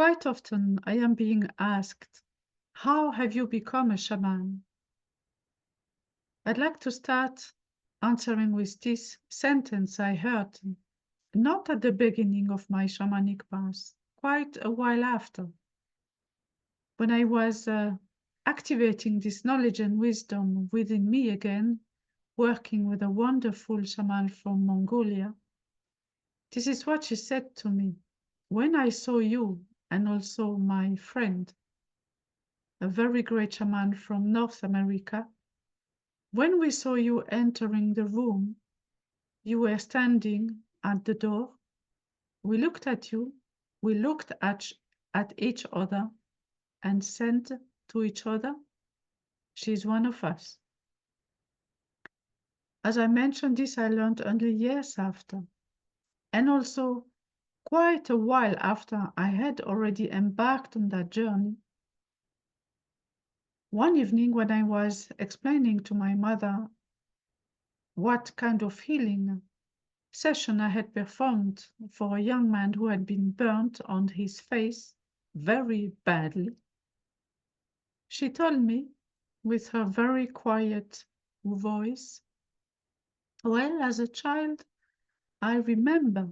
Quite often I am being asked, how have you become a shaman? I'd like to start answering with this sentence I heard, not at the beginning of my shamanic path, quite a while after, when I was activating this knowledge and wisdom within me again, working with a wonderful shaman from Mongolia. This is what she said to me. When I saw you, and also my friend, a very great shaman from North America, when we saw you entering the room, you were standing at the door. We looked at you, we looked at each other and said to each other, she's one of us. As I mentioned this, I learned only years after, and also quite a while after I had already embarked on that journey. One evening when I was explaining to my mother what kind of healing session I had performed for a young man who had been burnt on his face very badly, she told me with her very quiet voice, well, as a child, I remember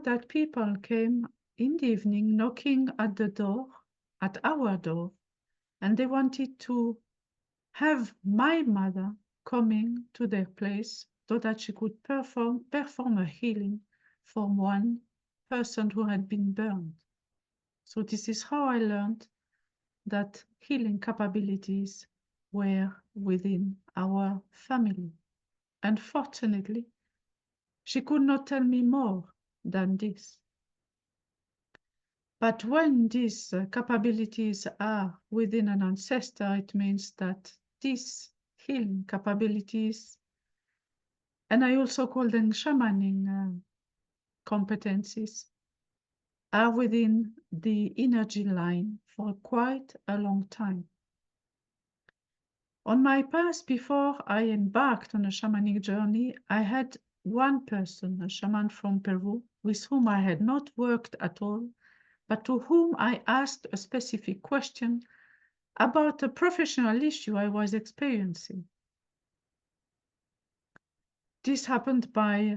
that people came in the evening knocking at the door, at our door, and they wanted to have my mother coming to their place so that she could perform a healing for one person who had been burned. So this is how I learned that healing capabilities were within our family. Unfortunately, she could not tell me more than this. But when these capabilities are within an ancestor, it means that these healing capabilities, and I also call them shamaning competencies, are within the energy line for quite a long time. On my path before I embarked on a shamanic journey, I had one person, a shaman from Peru, with whom I had not worked at all, but to whom I asked a specific question about a professional issue I was experiencing. This happened by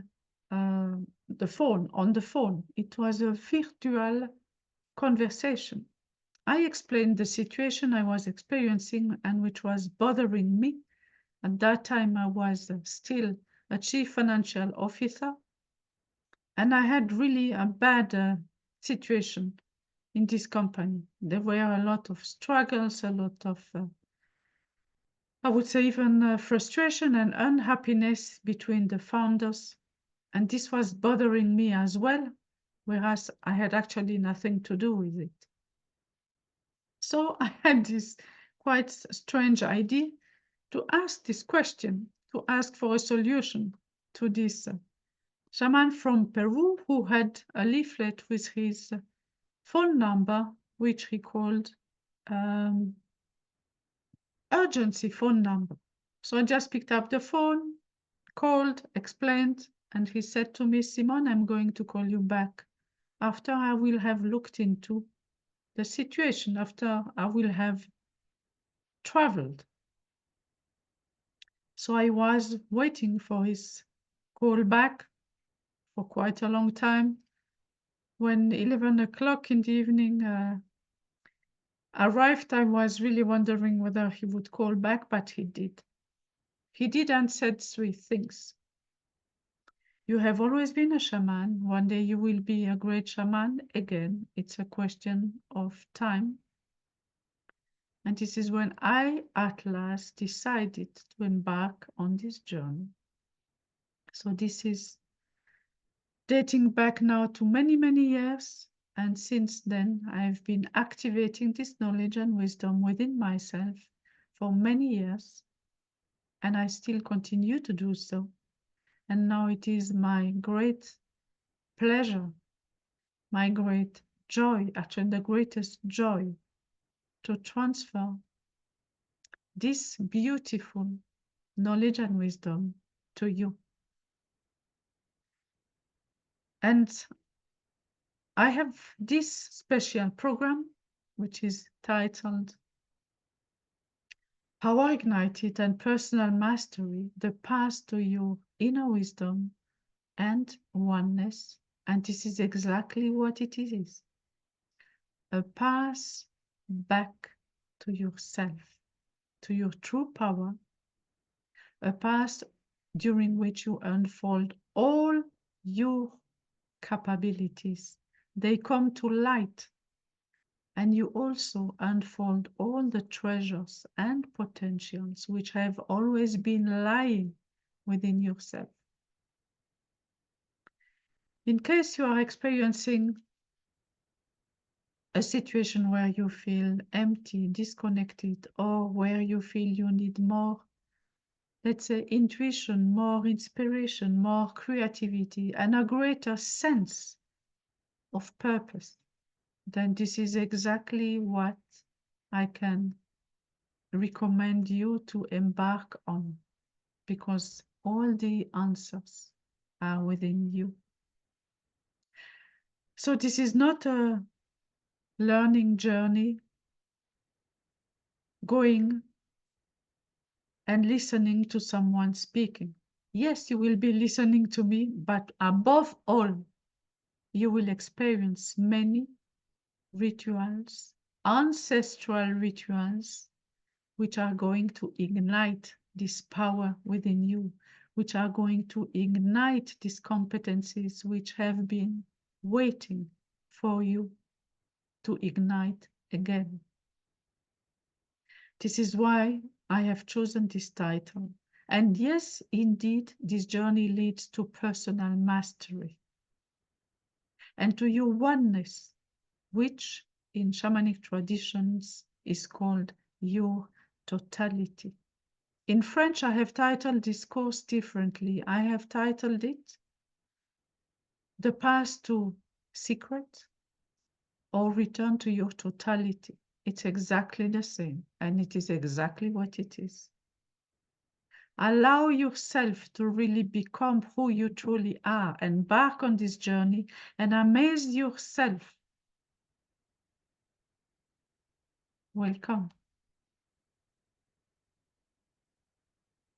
on the phone. It was a virtual conversation. I explained the situation I was experiencing and which was bothering me. At that time, I was still a chief financial officer, and I had really a bad situation in this company. There were a lot of struggles, a lot of I would say even frustration and unhappiness between the founders. And this was bothering me as well, whereas I had actually nothing to do with it. So I had this quite strange idea to ask this question, to ask for a solution to this shaman from Peru who had a leaflet with his phone number, which he called urgency phone number. So I just picked up the phone, called, explained, and he said to me, Simone, I'm going to call you back after I will have looked into the situation, after I will have traveled. So I was waiting for his call back for quite a long time. When 11 o'clock in the evening arrived, I was really wondering whether he would call back, but he did. He did and said three things. You have always been a shaman. One day you will be a great shaman again. It's a question of time. And this is when I at last decided to embark on this journey. So this is dating back now to many, many years. And since then, I've been activating this knowledge and wisdom within myself for many years. And I still continue to do so. And now it is my great pleasure, my great joy, actually the greatest joy, to transfer this beautiful knowledge and wisdom to you. And I have this special program, which is titled Power Ignited and Personal Mastery, the path to your inner wisdom and oneness. And this is exactly what it is. A path back to yourself, to your true power, a path during which you unfold all your capabilities. They come to light, and you also unfold all the treasures and potentials which have always been lying within yourself. In case you are experiencing a situation where you feel empty, disconnected, or where you feel you need more, let's say, intuition, more inspiration, more creativity, and a greater sense of purpose, then this is exactly what I can recommend you to embark on, because all the answers are within you. So this is not a learning journey going and listening to someone speaking. Yes, you will be listening to me, but above all, you will experience many rituals, ancestral rituals, which are going to ignite this power within you, which are going to ignite these competencies which have been waiting for you to ignite again. This is why I have chosen this title. And yes, indeed, this journey leads to personal mastery and to your oneness, which in shamanic traditions is called your totality. In French, I have titled this course differently. I have titled it The Path to Secret or Return to Your Totality. It's exactly the same, and it is exactly what it is. Allow yourself to really become who you truly are, embark on this journey and amaze yourself. Welcome.